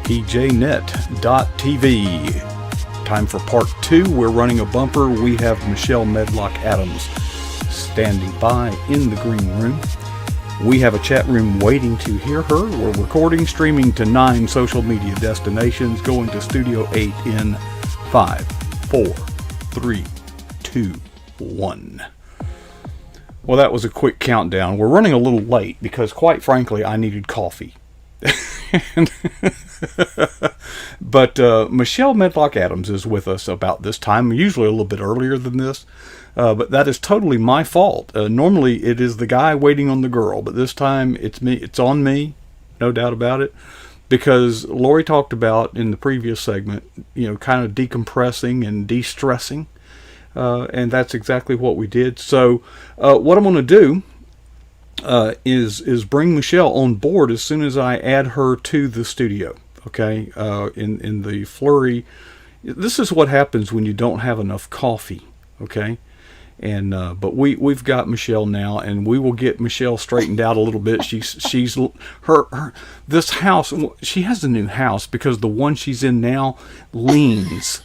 ejnet.tv. Time for part 2. We're running a bumper. We have Michelle Medlock Adams standing by in the green room. We have a chat room waiting to hear her. We're recording, streaming to 9 social media destinations, going to Studio 8 in 5, 4, 3, 2, 1. Well, that was a quick countdown. We're running a little late because, quite frankly, I needed coffee. But Michelle Medlock Adams is with us about this time, usually a little bit earlier than this. But that is totally my fault. Normally it is the guy waiting on the girl, but this time it's me. It's on me, no doubt about it, because Lori talked about in the previous segment, kind of decompressing and de-stressing, and that's exactly what we did. So what I'm going to do is bring Michelle on board as soon as I add her to the studio. Okay, in the flurry, this is what happens when you don't have enough coffee. Okay. And but we've got Michelle now, and we will get Michelle straightened out a little bit. She's her this house. She has a new house because the one she's in now leans.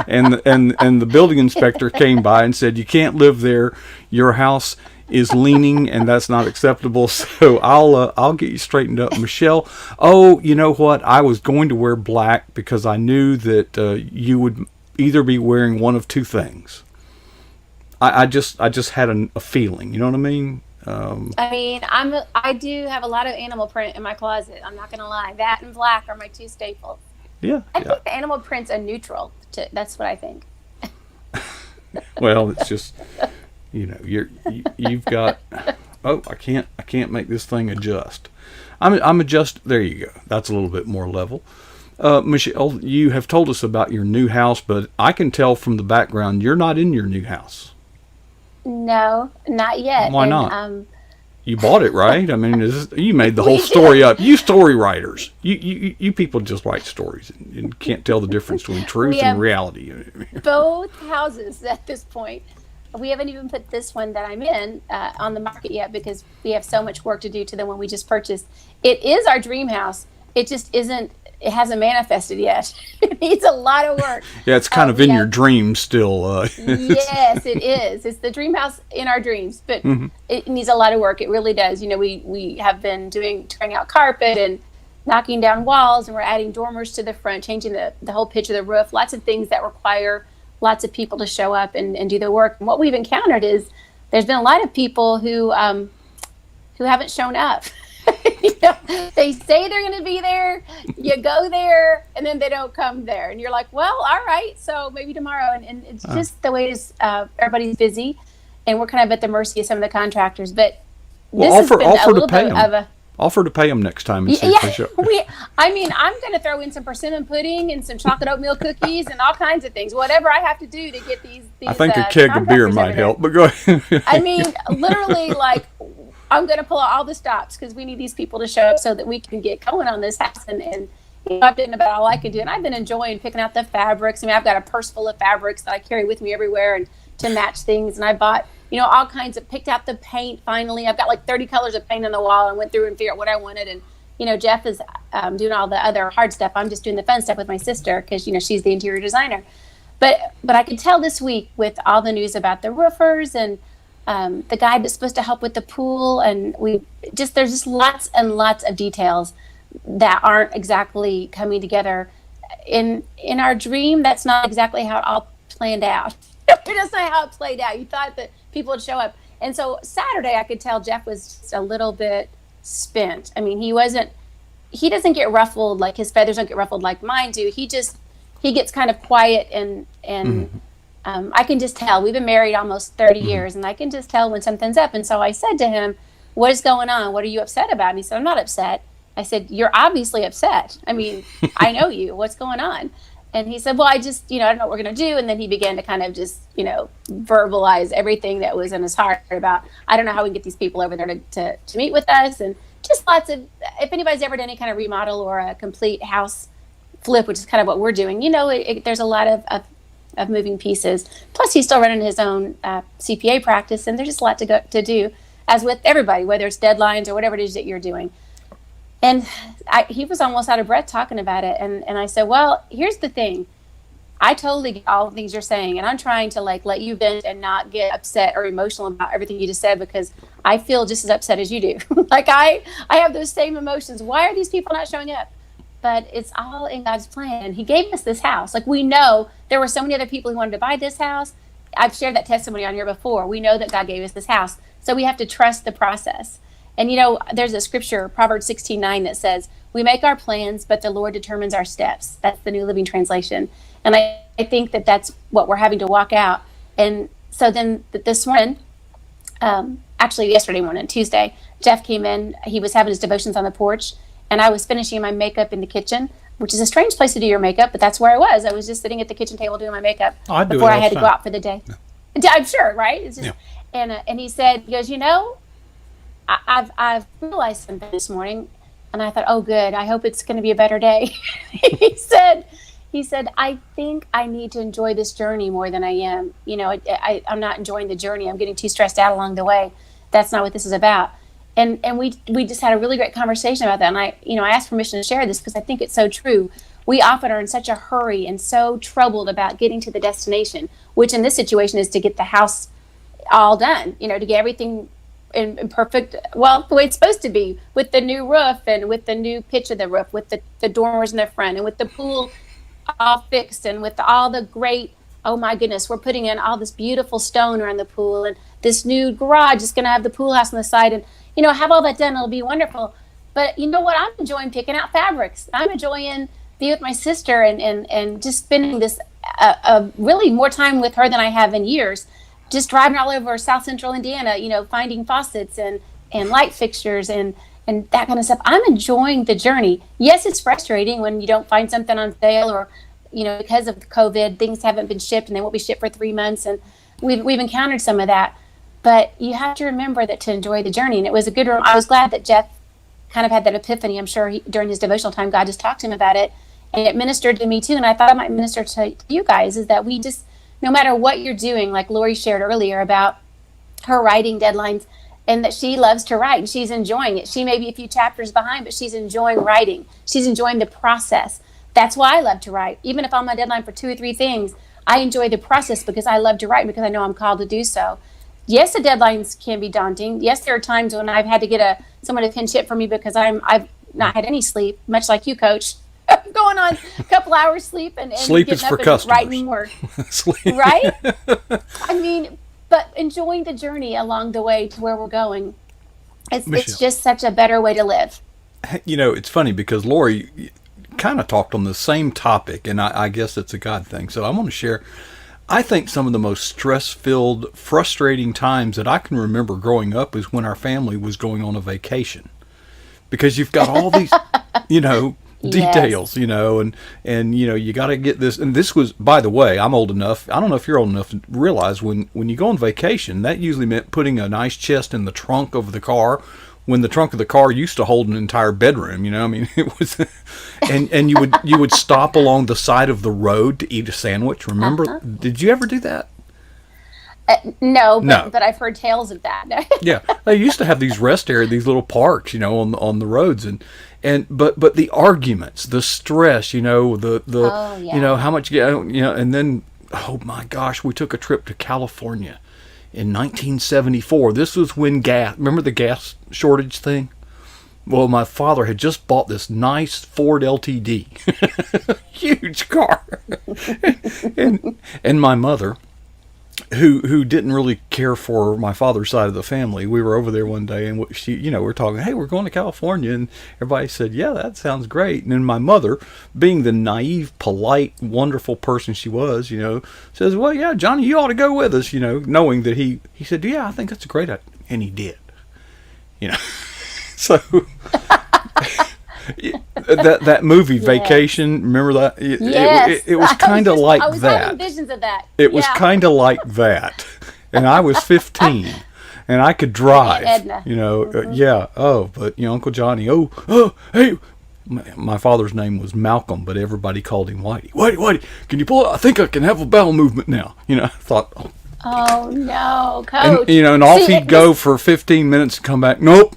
and the building inspector came by and said, you can't live there. Your house is leaning, and that's not acceptable. So I'll get you straightened up, Michelle. Oh, you know what? I was going to wear black because I knew that you would either be wearing one of two things. I just had a feeling, you know what I mean? I do have a lot of animal print in my closet. I'm not gonna lie. That and black are my two staples. Yeah. I think the animal print's a neutral. That's what I think. Well, it's just, you've got. Oh, I can't make this thing adjust. I'm adjust. There you go. That's a little bit more level. Michelle, you have told us about your new house, but I can tell from the background you're not in your new house. No, not yet. Why not? You bought it, right? I mean, you made the whole story up. You story writers. You people just write stories and can't tell the difference between truth and reality. Both houses at this point. We haven't even put this one that I'm in on the market yet because we have so much work to do to the one we just purchased. It is our dream house. It just isn't. It hasn't manifested yet. It needs a lot of work. Yeah, it's kind of in your dreams still. Yes, it is. It's the dream house in our dreams, but It needs a lot of work. It really does. We have been tearing out carpet and knocking down walls, and we're adding dormers to the front, changing the whole pitch of the roof. Lots of things that require lots of people to show up and do the work. And what we've encountered is there's been a lot of people who haven't shown up. They say they're going to be there, you go there, and then they don't come there. And you're like, well, all right, so maybe tomorrow. And it's just the way it is. Everybody's busy, and we're kind of at the mercy of some of the contractors. But offer to pay them next time and see if they show. I'm going to throw in some persimmon pudding and some chocolate oatmeal cookies and all kinds of things, whatever I have to do to get these I think a keg of beer might help, but go ahead. Literally, I'm going to pull out all the stops because we need these people to show up so that we can get going on this house. And I've done about all I can do. And I've been enjoying picking out the fabrics. I've got a purse full of fabrics that I carry with me everywhere and to match things. And I bought, all kinds of, picked out the paint finally. I've got 30 colors of paint on the wall and went through and figured out what I wanted. And, Jeff is doing all the other hard stuff. I'm just doing the fun stuff with my sister because, she's the interior designer. But I could tell this week with all the news about the roofers and the guy that's supposed to help with the pool, and there's just lots and lots of details that aren't exactly coming together. In our dream, that's not exactly how it all planned out. That's not how it played out. You thought that people would show up, and so Saturday I could tell Jeff was just a little bit spent. He doesn't get ruffled, like his feathers don't get ruffled like mine do. He gets kind of quiet and I can just tell. We've been married almost 30 years, and I can just tell when something's up. And so I said to him, what is going on? What are you upset about? And he said, I'm not upset. I said, you're obviously upset. I know you. What's going on? And he said, well, I just, I don't know what we're going to do. And then he began to kind of just, verbalize everything that was in his heart about, I don't know how we can get these people over there to meet with us. And just lots of, if anybody's ever done any kind of remodel or a complete house flip, which is kind of what we're doing, there's a lot of moving pieces. Plus, he's still running his own CPA practice, and there's just a lot to do, as with everybody, whether it's deadlines or whatever it is that you're doing. And he was almost out of breath talking about it. And I said, well, here's the thing. I totally get all the things you're saying, and I'm trying to like let you vent and not get upset or emotional about everything you just said, because I feel just as upset as you do. Like I have those same emotions. Why are these people not showing up? But it's all in God's plan. And he gave us this house. Like, we know there were so many other people who wanted to buy this house. I've shared that testimony on here before. We know that God gave us this house. So we have to trust the process. And, you know, there's a scripture, Proverbs 16:9, that says, we make our plans, but the Lord determines our steps. That's the New Living Translation. And I think that that's what we're having to walk out. And so then this morning, actually yesterday morning, Tuesday, Jeff came in. He was having his devotions on the porch, and I was finishing my makeup in the kitchen, which is a strange place to do your makeup, but that's where I was. I was just sitting at the kitchen table doing my makeup before I had to go out for the day. Yeah. I'm sure, right? It's just, yeah. And he said, he goes, you know, I've realized something this morning. And I thought, oh, good. I hope it's going to be a better day. He said, I think I need to enjoy this journey more than I am. You know, I'm not enjoying the journey. I'm getting too stressed out along the way. That's not what this is about. And we just had a really great conversation about that. And I asked permission to share this because I think it's so true. We often are in such a hurry and so troubled about getting to the destination, which in this situation is to get the house all done, you know, to get everything in perfect, well, the way it's supposed to be, with the new roof and with the new pitch of the roof, with the dormers in the front, and with the pool all fixed, and with all the great, oh my goodness, we're putting in all this beautiful stone around the pool, and this new garage is going to have the pool house on the side, and, you know, have all that done. It'll be wonderful. But you know what? I'm enjoying picking out fabrics. I'm enjoying being with my sister and just spending this really more time with her than I have in years. Just driving all over South Central Indiana, you know, finding faucets and light fixtures and that kind of stuff. I'm enjoying the journey. Yes, it's frustrating when you don't find something on sale, or, you know, because of COVID, things haven't been shipped and they won't be shipped for 3 months. And we've encountered some of that. But you have to remember that to enjoy the journey. And it was a good, I was glad that Jeff kind of had that epiphany. I'm sure during his devotional time, God just talked to him about it. And it ministered to me too. And I thought it might minister to you guys, is that we just, no matter what you're doing, like Lori shared earlier about her writing deadlines, and that she loves to write and she's enjoying it. She may be a few chapters behind, but she's enjoying writing. She's enjoying the process. That's why I love to write. Even if I'm on my deadline for 2 or 3 things, I enjoy the process because I love to write, because I know I'm called to do so. Yes, the deadlines can be daunting. Yes, there are times when I've had to get someone to pinch hit for me because I've not had any sleep, much like you, Coach. Going on a couple hours sleep and sleep is for customers. Writing more. Right? I mean, but enjoying the journey along the way to where we're going. It's just such a better way to live. You know, it's funny because Lori kind of talked on the same topic, and I guess it's a God thing. So I want to share, I think some of the most stress-filled, frustrating times that I can remember growing up is when our family was going on a vacation. Because you've got all these, you know, details, yes, you know, and you know, you got to get this. And this was, by the way, I'm old enough, I don't know if you're old enough to realize when you go on vacation, that usually meant putting a nice chest in the trunk of the car, when the trunk of the car used to hold an entire bedroom, you know. I mean, it was, and you would stop along the side of the road to eat a sandwich. Remember? Did you ever do that? No, but I've heard tales of that. Yeah, they used to have these rest areas, these little parks, you know, on the roads, but the arguments, the stress, you know, you know, how much, you know, and then, oh my gosh, we took a trip to California in 1974. This was when remember the gas shortage thing? Well, my father had just bought this nice Ford LTD, huge car, and my mother, who didn't really care for my father's side of the family. We were over there one day, and she, you know, we're talking, hey, we're going to California, and everybody said, yeah, that sounds great. And then my mother, being the naive, polite, wonderful person she was, you know, says, well, yeah, Johnny, you ought to go with us, you know, knowing that he said, yeah, I think that's a great idea. And he did, you know. So that movie, yes, Vacation, remember that? Yes. It was kind of like that. I was having visions of that. It was kind of like that. And I was 15, and I could drive. Edna. You know, yeah. Oh, but, you know, Uncle Johnny, hey. My father's name was Malcolm, but everybody called him Whitey. Whitey, can you pull it? I think I can have a bowel movement now. You know, I thought, oh no, Coach. And, you know, and off he'd go for 15 minutes and come back. Nope.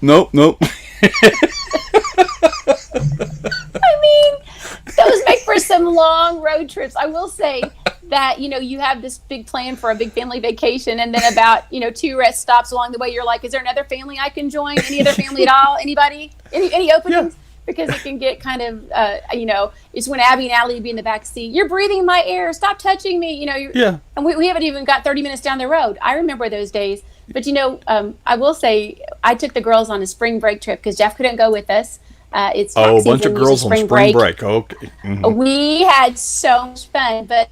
long road trips. I will say that, you have this big plan for a big family vacation, and then about, 2 rest stops along the way, you're like, is there another family I can join? Any other family at all? Anybody? Any openings? Yeah. Because it can get kind of, it's when Abby and Allie would be in the back seat. You're breathing my air. Stop touching me. Yeah. And we haven't even got 30 minutes down the road. I remember those days. But, I will say I took the girls on a spring break trip because Jeff couldn't go with us. It's a bunch of girls on spring break. Okay. Mm-hmm. We had so much fun, but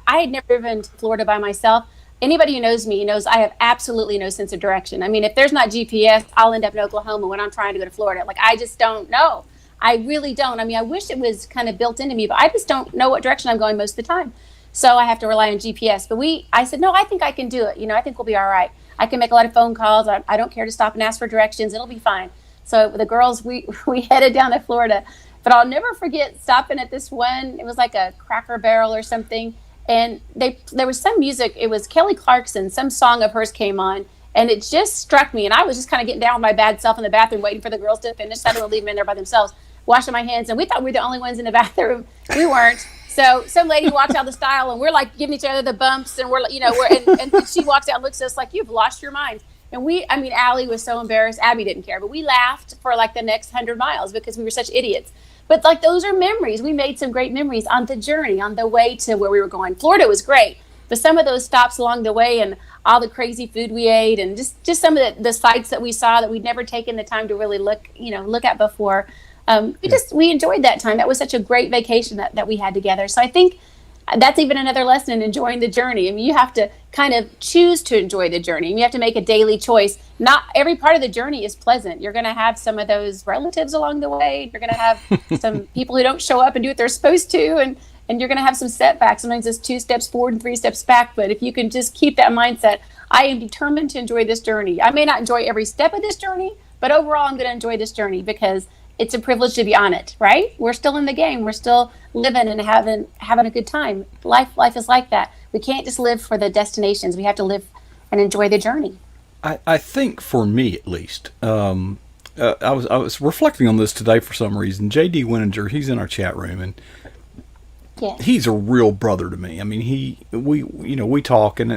I had never been to Florida by myself. Anybody who knows me knows I have absolutely no sense of direction. I mean, if there's not GPS, I'll end up in Oklahoma when I'm trying to go to Florida. Like, I just don't know. I really don't. I mean, I wish it was kind of built into me, but I just don't know what direction I'm going most of the time. So I have to rely on GPS. But I said, no, I think I can do it. I think we'll be all right. I can make a lot of phone calls. I don't care to stop and ask for directions. It'll be fine. So the girls, we headed down to Florida. But I'll never forget stopping at this one. It was like a Cracker Barrel or something. And there was some music. It was Kelly Clarkson. Some song of hers came on. And it just struck me. And I was just kind of getting down with my bad self in the bathroom, waiting for the girls to finish. I didn't want to leave them in there by themselves, washing my hands. And we thought we were the only ones in the bathroom. We weren't. So some lady walked out the style, and we're like giving each other the bumps. And and she walks out and looks at us like, you've lost your mind. And Allie was so embarrassed. Abby didn't care. But we laughed for like the next 100 miles because we were such idiots. But like, those are memories. We made some great memories on the journey, on the way to where we were going. Florida was great. But some of those stops along the way and all the crazy food we ate and just some of the sights that we saw that we'd never taken the time to really look at before. We enjoyed that time. That was such a great vacation that we had together. So I think that's even another lesson in enjoying the journey. I mean, you have to kind of choose to enjoy the journey. You have to make a daily choice. Not every part of the journey is pleasant. You're going to have some of those relatives along the way. You're going to have some people who don't show up and do what they're supposed to. And you're going to have some setbacks. Sometimes it's 2 steps forward and 3 steps back. But if you can just keep that mindset, I am determined to enjoy this journey. I may not enjoy every step of this journey, but overall I'm going to enjoy this journey because it's a privilege to be on it, right? We're still in the game. We're still living and having a good time. Life is like that. We can't just live for the destinations. We have to live and enjoy the journey. I think for me at least, I was reflecting on this today for some reason. J.D. Winninger, he's in our chat room, and yes, he's a real brother to me. I mean, we talk, and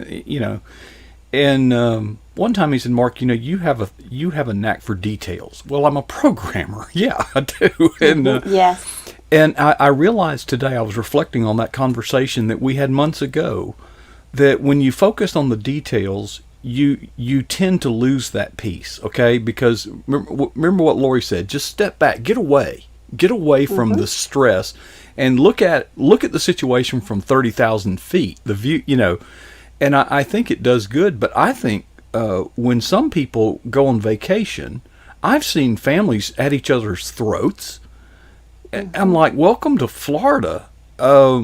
and one time he said, "Mark, you have a knack for details." Well, I'm a programmer. Yeah, I do. And yes. And I realized today, I was reflecting on that conversation that we had months ago, that when you focus on the details, you tend to lose that piece, okay? Because remember what Lori said, just step back, get away from the stress, and look at the situation from 30,000 feet, the view, and I think it does good. But I think when some people go on vacation, I've seen families at each other's throats. I'm like, welcome to Florida. Where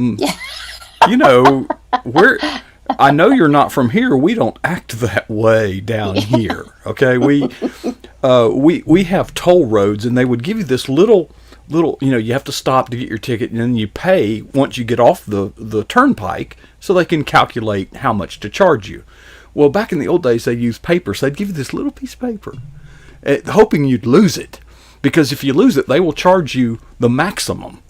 I know you're not from here. We don't act that way down here. Okay, we have toll roads, and they would give you this little. You have to stop to get your ticket, and then you pay once you get off the turnpike, so they can calculate how much to charge you. Well, back in the old days, they used paper, so they'd give you this little piece of paper, hoping you'd lose it. Because if you lose it, they will charge you the maximum.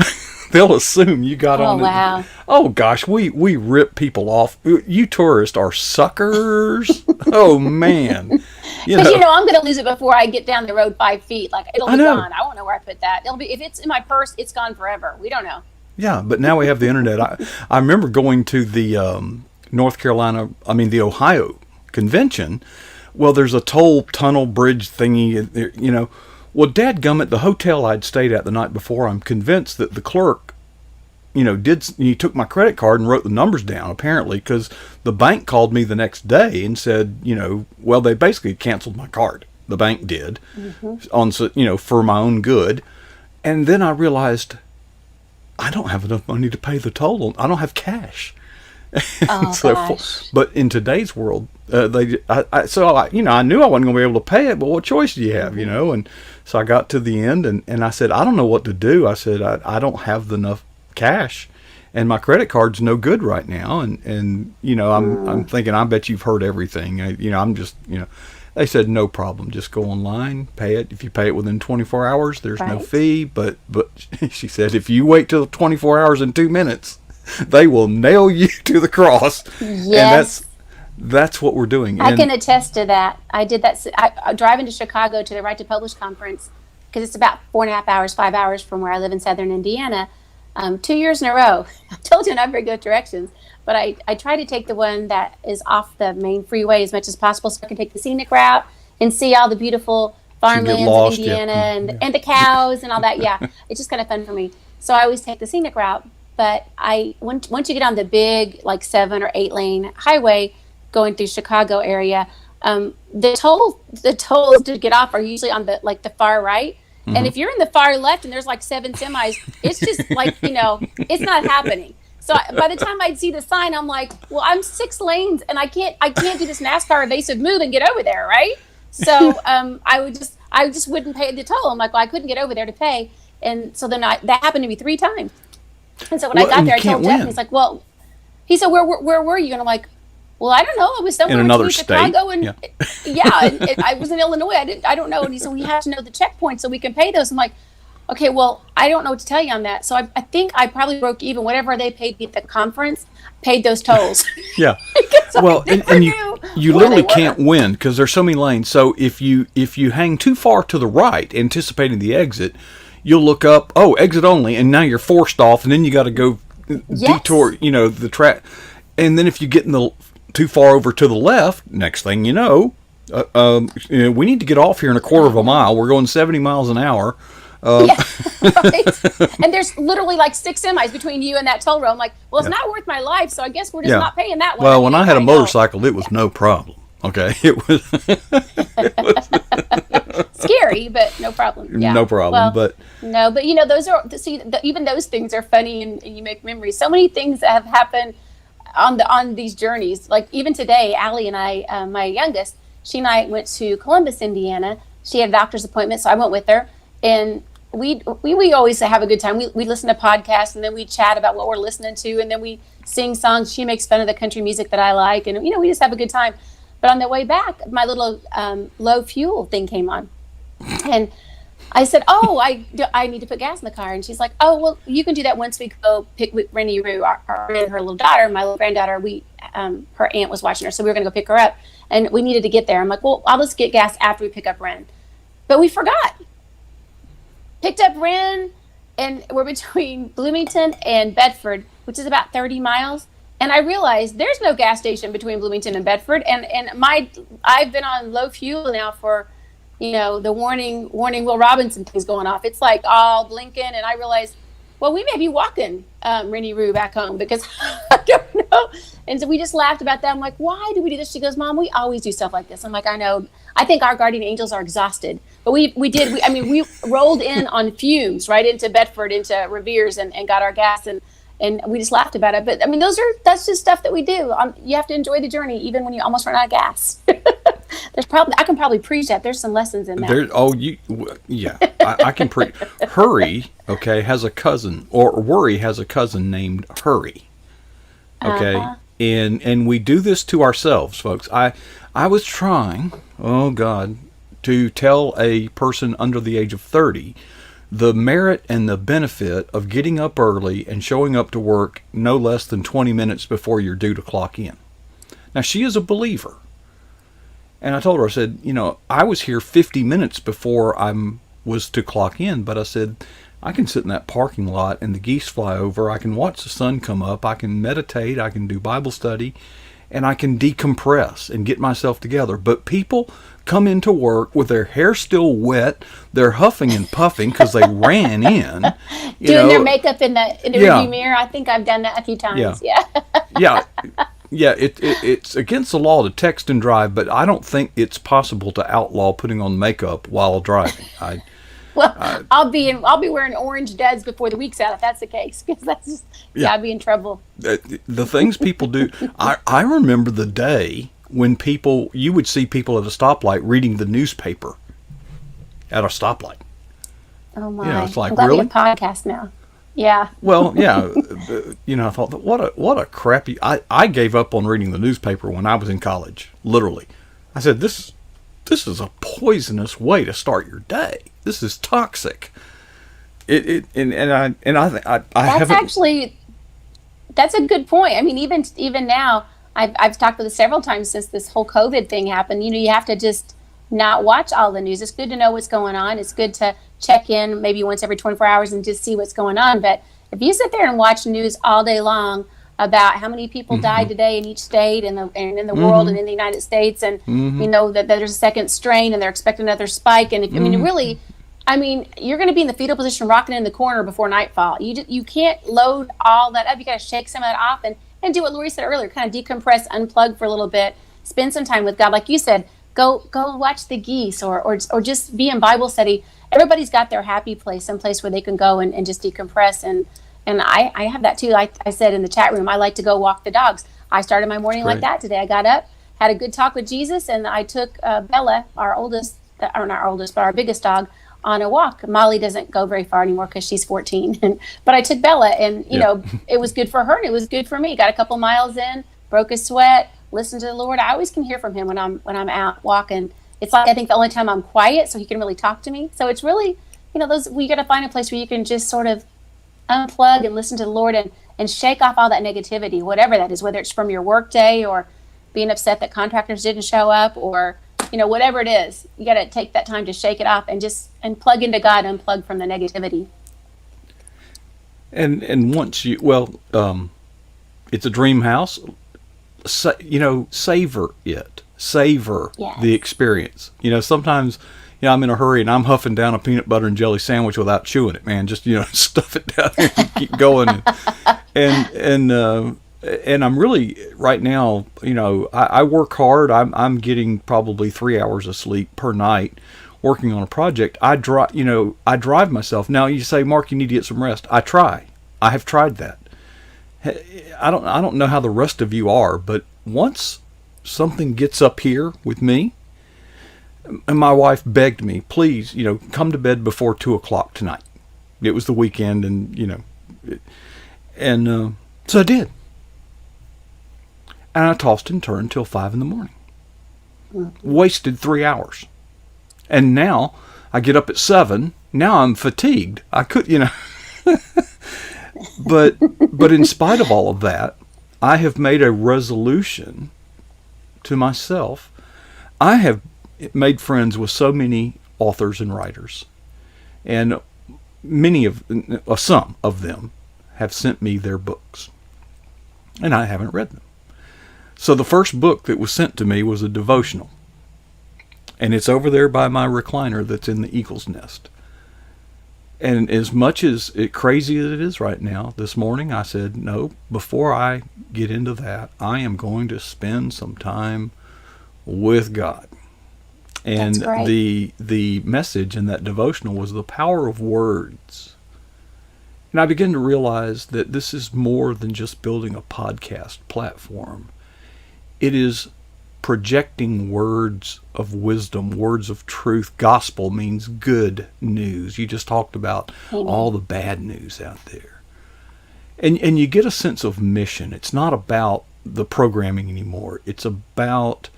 They'll assume you got on it. Wow. Oh, gosh, we rip people off. You tourists are suckers. Oh, man. Because I'm going to lose it before I get down the road 5 feet. Like, it'll be gone. I won't know where I put that. If it's in my purse, it's gone forever. We don't know. Yeah, but now we have the internet. I remember going to the the Ohio convention. Well, there's a toll tunnel bridge thingy, Well, dadgummit, the hotel I'd stayed at the night before, I'm convinced that the clerk, he took my credit card and wrote the numbers down, apparently, because the bank called me the next day and said, well, they basically canceled my card. The bank did, for my own good. And then I realized I don't have enough money to pay the toll. I don't have cash. Oh, gosh. But in today's world, I knew I wasn't going to be able to pay it, but what choice do you have, And so I got to the end, and I said, I don't know what to do. I said, I don't have enough cash, and my credit card's no good right now. And I'm thinking, I bet you've heard everything. I'm just, They said, no problem. Just go online, pay it. If you pay it within 24 hours, there's no Right. fee. But she said, if you wait till 24 hours and 2 minutes, they will nail you to the cross. Yes. And that's what we're doing. I And can attest to that. I did that. I driving to Chicago to the Right to Publish conference, because it's about 4.5 hours, 5 hours from where I live in southern Indiana. 2 years in a row. I told you not very good directions, but I try to take the one that is off the main freeway as much as possible, so I can take the scenic route and see all the beautiful farmlands of lost, Indiana yeah. and the cows and all that. Yeah, it's just kind of fun for me. So I always take the scenic route. But once you get on the big, like 7 or 8 lane highway going through Chicago area, the tolls to get off are usually on the far right. And if you're in the far left and there's like 7 semis, it's just like, it's not happening. So by the time I'd see the sign, I'm like, well, I'm 6 lanes and I can't do this NASCAR evasive move and get over there, right? So I just wouldn't pay the toll. I'm like, well, I couldn't get over there to pay. And so then that happened to me 3 times. And so when I got there, I told Jeff, and he's like, well, he said, where were you? And I'm like, well, I don't know. I was somewhere in another between state. Chicago and and I was in Illinois. I don't know. And he said, we have to know the checkpoints so we can pay those. I'm like, okay, well, I don't know what to tell you on that. So I think I probably broke even. Whatever they paid me at the conference, paid those tolls. Yeah. Because Well, I and never you knew where literally they were. can't win because there's so many lanes. So if you hang too far to the right, anticipating the exit, you'll look up, oh, exit only, and now you're forced off, and then you got to go detour, the track. And then if you get too far over to the left, next thing you know, we need to get off here in a quarter of a mile. We're going 70 miles an hour. Yeah, right. And there's literally like 6 semis between you and that toll road. I'm like, well, it's not worth my life, so I guess we're just not paying that one. Well, when I had a motorcycle, it was no problem. Okay, it was scary, but no problem. Yeah. no problem. Well, but those are even those things are funny, and you make memories. So many things that have happened on these journeys. Like even today, Allie and I, my youngest, she and I went to Columbus, Indiana. She had a doctor's appointment, so I went with her, and we always have a good time. We listen to podcasts, and then we chat about what we're listening to, and then we sing songs. She makes fun of the country music that I like, and we just have a good time. But on the way back, my little low fuel thing came on, and I said, "Oh, I need to put gas in the car." And she's like, "Oh, well, you can do that once we go pick Rennie Rue, her little daughter, my little granddaughter. Her aunt was watching her, so we were going to go pick her up, and we needed to get there." I'm like, "Well, I'll just get gas after we pick up Ren," but we forgot. Picked up Ren, and we're between Bloomington and Bedford, which is about 30 miles. And I realized there's no gas station between Bloomington and Bedford, and I've been on low fuel now for, the warning Will Robinson thing's going off. It's like all blinking, and I realized, well, we may be walking Rennie Rue back home because I don't know. And so we just laughed about that. I'm like, why do we do this? She goes, Mom, we always do stuff like this. I'm like, I know. I think our guardian angels are exhausted, but we rolled in on fumes right into Bedford, into Revere's, and got our gas, and we just laughed about it. But that's just stuff that we do. You have to enjoy the journey, even when you almost run out of gas. I can probably preach that. There's some lessons in that. I can preach. Hurry, okay, has a cousin, or Worry has a cousin named Hurry. Okay, and we do this to ourselves, folks. I was trying, oh God, to tell a person under the age of 30 the merit and the benefit of getting up early and showing up to work no less than 20 minutes before you're due to clock in. Now, she is a believer. And I told her, I said, I was here 50 minutes before I was to clock in, but I said, I can sit in that parking lot and the geese fly over. I can watch the sun come up. I can meditate. I can do Bible study. And I can decompress and get myself together. But people come into work with their hair still wet. They're huffing and puffing because they ran in. Doing their makeup in the rearview mirror. I think I've done that a few times. Yeah. Yeah. It's against the law to text and drive, but I don't think it's possible to outlaw putting on makeup while driving. I'll be wearing orange duds before the week's out if that's the case, because that's just, I'd be in trouble. The things people do. I remember the day when you would see people at a stoplight reading the newspaper at a stoplight. Oh my! It's like, I'm glad really? we have a podcast now. Yeah. Well, yeah. I thought that what a crappy. I gave up on reading the newspaper when I was in college. Literally, I said this this is a poisonous way to start your day. This is toxic. I That's haven't. actually, that's a good point. I mean, even now, I've talked with it several times since this whole COVID thing happened. You have to just not watch all the news. It's good to know what's going on. It's good to check in maybe once every 24 hours and just see what's going on. But if you sit there and watch news all day long about how many people died today in each state and in the world and in the United States, and that there's a second strain and they're expecting another spike, and you're going to be in the fetal position, rocking in the corner before nightfall. You can't load all that up. You got to shake some of that off and do what Lori said earlier, kind of decompress, unplug for a little bit, spend some time with God, like you said. Go watch the geese, or just be in Bible study. Everybody's got their happy place, some place where they can go and just decompress. And I have that too. Like I said in the chat room, I like to go walk the dogs. I started my morning like that today. I got up, had a good talk with Jesus, and I took Bella, our oldest, or not our oldest, but our biggest dog, on a walk. Molly doesn't go very far anymore because she's 14. But I took Bella, and it was good for her and it was good for me. Got a couple miles in, broke a sweat, listened to the Lord. I always can hear from Him when I'm out walking. It's like, I think the only time I'm quiet, so He can really talk to me. So it's really, we got to find a place where you can just sort of unplug and listen to the Lord and shake off all that negativity, whatever that is, whether it's from your work day or being upset that contractors didn't show up, or whatever it is. You got to take that time to shake it off and plug into God, unplug from the negativity. And once it's a dream house. Savor it. Savor the experience. Sometimes, I'm in a hurry and I'm huffing down a peanut butter and jelly sandwich without chewing it, man. Just, stuff it down there and keep going. And I'm really, right now, I work hard. I'm getting probably 3 hours of sleep per night working on a project. I drive myself. Now you say, Mark, you need to get some rest. I have tried that. I don't know how the rest of you are, but once something gets up here with me, and my wife begged me, please, come to bed before 2:00 tonight. It was the weekend, and so I did. And I tossed and turned till 5 a.m. Wasted 3 hours. And now I get up at 7. Now I'm fatigued. I could, But in spite of all of that, I have made a resolution to myself. I have made friends with so many authors and writers, and some of them have sent me their books, and I haven't read them. So the first book that was sent to me was a devotional, and it's over there by my recliner that's in the eagle's nest. And as much as crazy as it is right now, this morning I said, no, before I get into that, I am going to spend some time with God. And the message in that devotional was the power of words. And I began to realize that this is more than just building a podcast platform. It is projecting words of wisdom, words of truth. Gospel means good news. You just talked about all the bad news out there. And you get a sense of mission. It's not about the programming anymore. It's about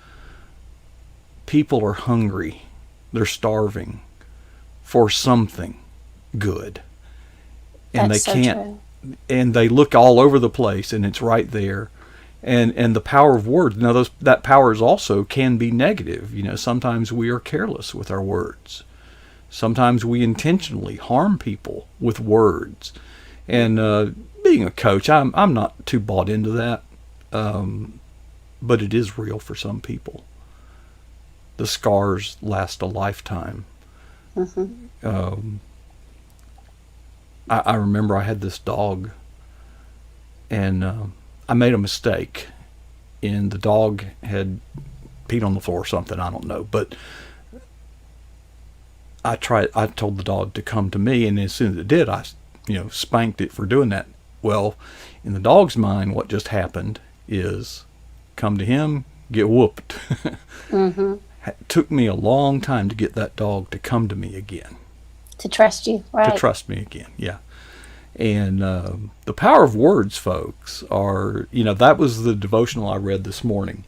people are hungry. They're starving for something good. And That's they can't, so true. And they look all over the place, and it's right there. And the power of words. Now, that power is also can be negative. Sometimes we are careless with our words. Sometimes we intentionally harm people with words. And being a coach, I'm not too bought into that, but it is real for some people. The scars last a lifetime. Mm-hmm. I remember I had this dog, and I made a mistake, and the dog had peed on the floor or something, I don't know, but I told the dog to come to me, and as soon as it did, I spanked it for doing that. Well, in the dog's mind, what just happened is come to him, get whooped. Mm-hmm. It took me a long time to get that dog to come to me again. To trust you, right? To trust me again, yeah. And the power of words, folks, are, that was the devotional I read this morning.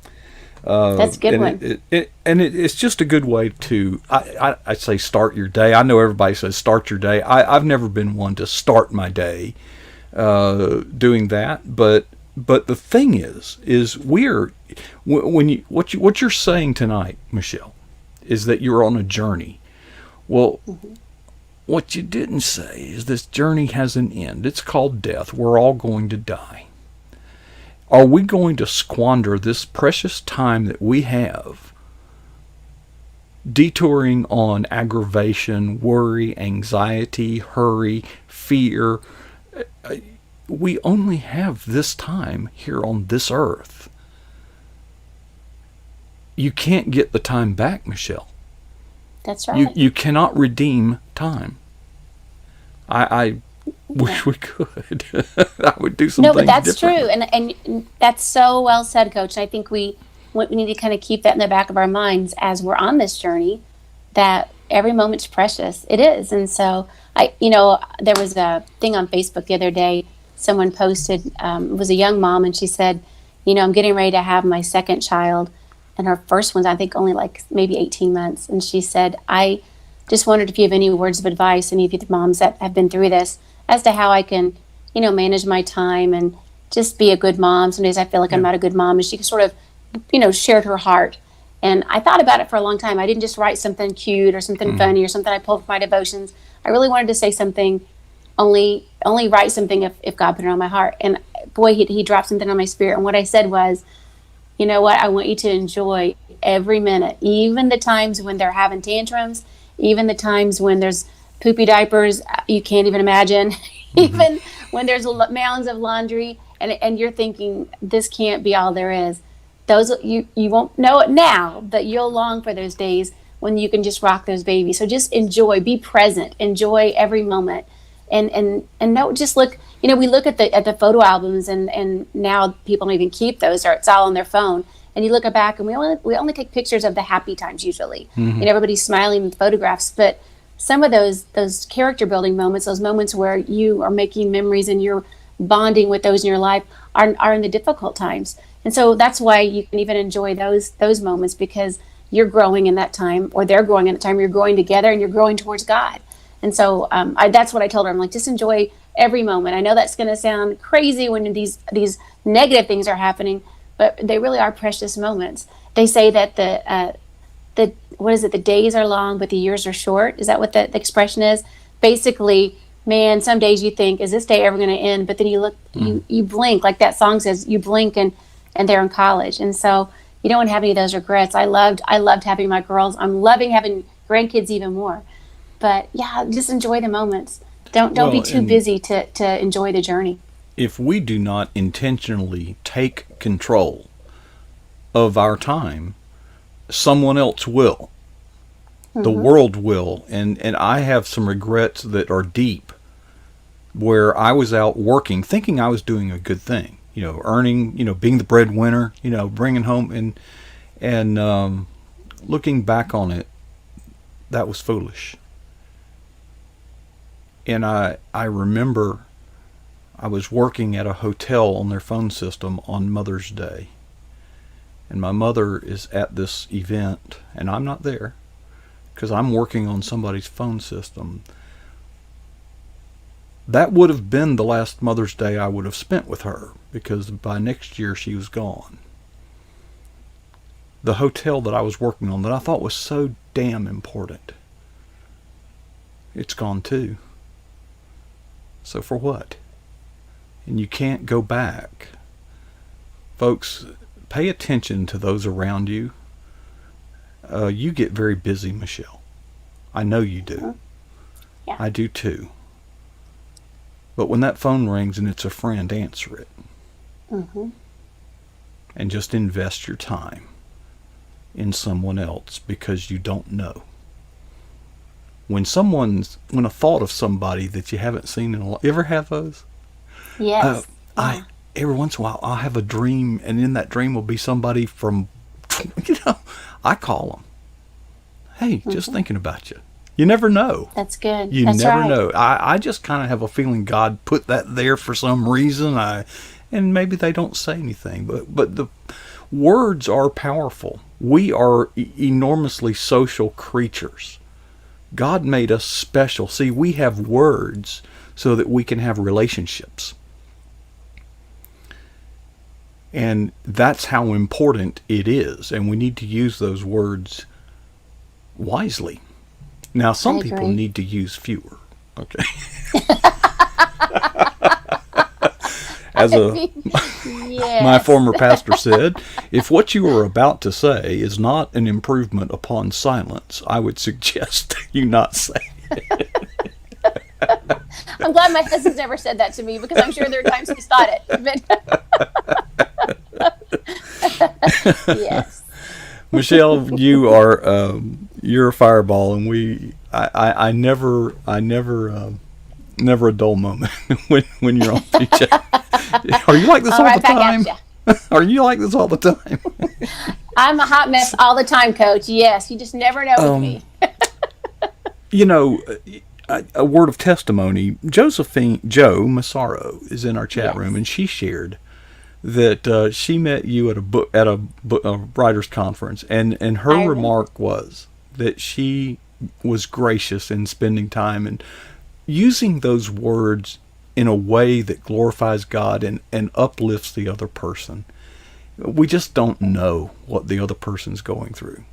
That's a good and one. it's just a good way to, I say start your day. I know everybody says start your day. I've never been one to start my day doing that, but the thing is what you're saying tonight, Michelle, is that you're on a journey. Well, what you didn't say is this journey has an end. It's called death. We're all going to die. Are we going to squander this precious time that we have detouring on aggravation, worry, anxiety, hurry, fear? We only have this time here on this earth. You can't get the time back, Michelle. That's right. You cannot redeem time. I wish we could. I would do some No, things but that's true, differently. and that's so well said, Coach. And I think we need to kind of keep that in the back of our minds as we're on this journey, that every moment's precious. It is, and so there was a thing on Facebook the other day. Someone posted, it was a young mom, and she said, I'm getting ready to have my second child, and her first one's I think only like maybe 18 months, and she said, I just wondered if you have any words of advice, any of you moms that have been through this, as to how I can, manage my time and just be a good mom. Some days I feel like I'm not a good mom. And she sort of, shared her heart. And I thought about it for a long time. I didn't just write something cute or something funny or something I pulled from my devotions. I really wanted to say something, only write something if God put it on my heart. And boy, he dropped something on my spirit. And what I said was, you know what? I want you to enjoy every minute, even the times when they're having tantrums, even the times when there's poopy diapers you can't even imagine, even when there's mounds of laundry and you're thinking this can't be all there is. Those you won't know it now, but you'll long for those days when you can just rock those babies. So just enjoy, be present, enjoy every moment, and no, just look. We look at the photo albums, and now people don't even keep those, or it's all on their phone. And you look back, and we only take pictures of the happy times usually. Everybody's smiling in the photographs, but some of those character building moments, those moments where you are making memories and you're bonding with those in your life, are in the difficult times. And so that's why you can even enjoy those moments, because you're growing in that time, or they're growing in that time. You're growing together, and you're growing towards God. And so that's what I told her. I'm like, just enjoy every moment. I know that's going to sound crazy when these negative things are happening, but they really are precious moments. They say that the days are long, but the years are short. Is that what the expression is? Basically, man, some days you think, is this day ever going to end? But then you look, you blink, like that song says, you blink and they're in college. And so you don't want to have any of those regrets. I loved having my girls. I'm loving having grandkids even more. But yeah, just enjoy the moments. Don't be too busy to enjoy the journey. If we do not intentionally take control of our time, someone else will. The world will. And I have some regrets that are deep, where I was out working, thinking I was doing a good thing, earning, being the breadwinner, bringing home, and looking back on it, that was foolish. And I remember I was working at a hotel on their phone system on Mother's Day. And my mother is at this event, and I'm not there because I'm working on somebody's phone system. That would have been the last Mother's Day I would have spent with her, because by next year she was gone. The hotel that I was working on that I thought was so damn important, it's gone too. So for what? And you can't go back. Folks, pay attention to those around you. You get very busy, Michelle. I know you do. Yeah. I do too. But when that phone rings and it's a friend, answer it. And just invest your time in someone else, because you don't know. When a thought of somebody that you haven't seen in a while, you ever have those? Yes. Every once in a while, I'll have a dream, and in that dream will be somebody from, I call them. Hey, just thinking about you. You never know. That's good. That's never right. know. I just kind of have a feeling God put that there for some reason. And maybe they don't say anything, but Words are powerful. We are enormously social creatures. God made us special. See, we have words so that we can have relationships. And that's how important it is. And we need to use those words wisely. Now, some people need to use fewer. Okay. As my former pastor said, if what you are about to say is not an improvement upon silence, I would suggest you not say it. I'm glad my husband's never said that to me, because I'm sure there are times he's thought it. But yes. Michelle, you're a fireball, and never a dull moment when you're on PJ. Are you like this all the time? Are you like this all the time? I'm a hot mess all the time, Coach. Yes, you just never know with me. A word of testimony. Joe Massaro is in our chat room, and she shared that she met you at a writers' conference, and her remark was that she was gracious in spending time and using those words in a way that glorifies God and uplifts the other person. We just don't know what the other person's going through.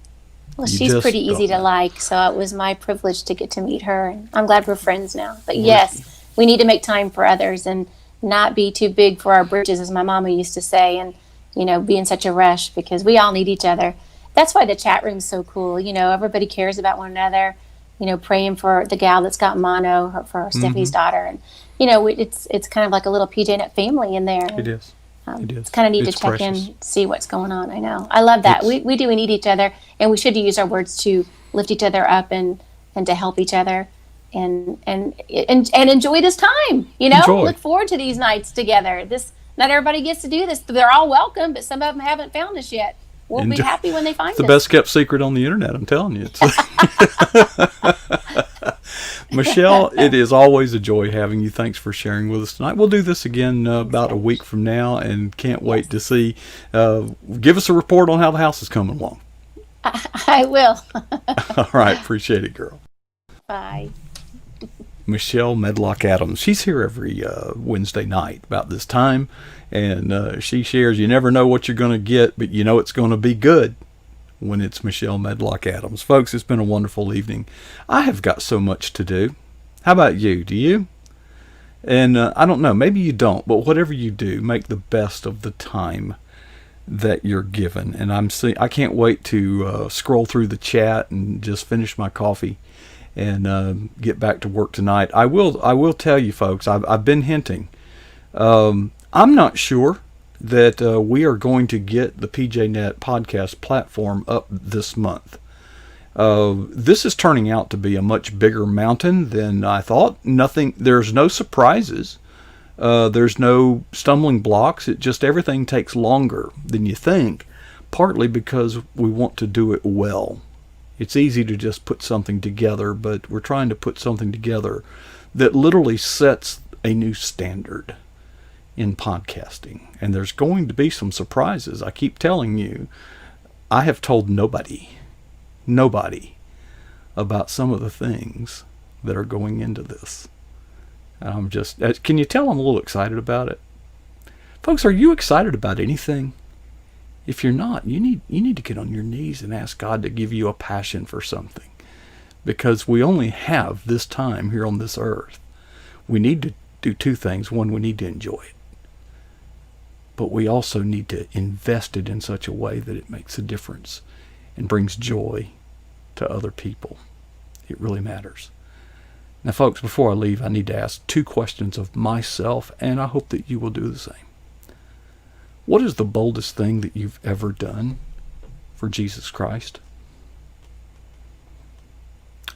Well, she's pretty easy to like, so it was my privilege to get to meet her, and I'm glad we're friends now. But yes, we need to make time for others and not be too big for our britches, as my mama used to say, and be in such a rush, because we all need each other. That's why the chat room's so cool. Everybody cares about one another. Praying for the gal that's got mono, for Stephanie's daughter, and it's kind of like a little PJNet family in there. It is. It's kind of neat to check in, see what's going on. I know. I love that. We need each other, and we should use our words to lift each other up and to help each other and enjoy this time. Look forward to these nights together. Not everybody gets to do this. They're all welcome, but some of them haven't found us yet. We'll be happy when they find us. It's the best kept secret on the internet, I'm telling you. Michelle, it is always a joy having you. Thanks for sharing with us tonight. We'll do this again about a week from now, and can't wait to see. Give us a report on how the house is coming along. I will. All right. Appreciate it, girl. Bye. Michelle Medlock Adams. She's here every Wednesday night about this time, and she shares, you never know what you're going to get, but you know it's going to be good when it's Michelle Medlock Adams. Folks, it's been a wonderful evening. I have got so much to do. How about you? Do you? And I don't know, maybe you don't, but whatever you do, make the best of the time that you're given. And I can't wait to scroll through the chat and just finish my coffee and get back to work tonight. I will tell you, folks, I've been hinting. I'm not sure that we are going to get the PJNet podcast platform up this month. This is turning out to be a much bigger mountain than I thought. There's no surprises. There's no stumbling blocks. Everything takes longer than you think, partly because we want to do it well. It's easy to just put something together, but we're trying to put something together that literally sets a new standard in podcasting. And there's going to be some surprises. I keep telling you, I have told nobody about some of the things that are going into this. Can you tell I'm a little excited about it? Folks, are you excited about anything? If you're not, you need to get on your knees and ask God to give you a passion for something. Because we only have this time here on this earth. We need to do two things. One, we need to enjoy it. But we also need to invest it in such a way that it makes a difference and brings joy to other people. It really matters. Now, folks, before I leave, I need to ask two questions of myself, and I hope that you will do the same. What is the boldest thing that you've ever done for Jesus Christ?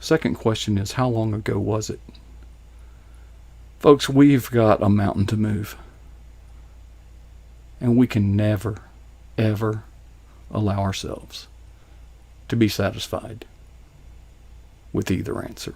Second question is, how long ago was it? Folks, we've got a mountain to move. And we can never, ever allow ourselves to be satisfied with either answer.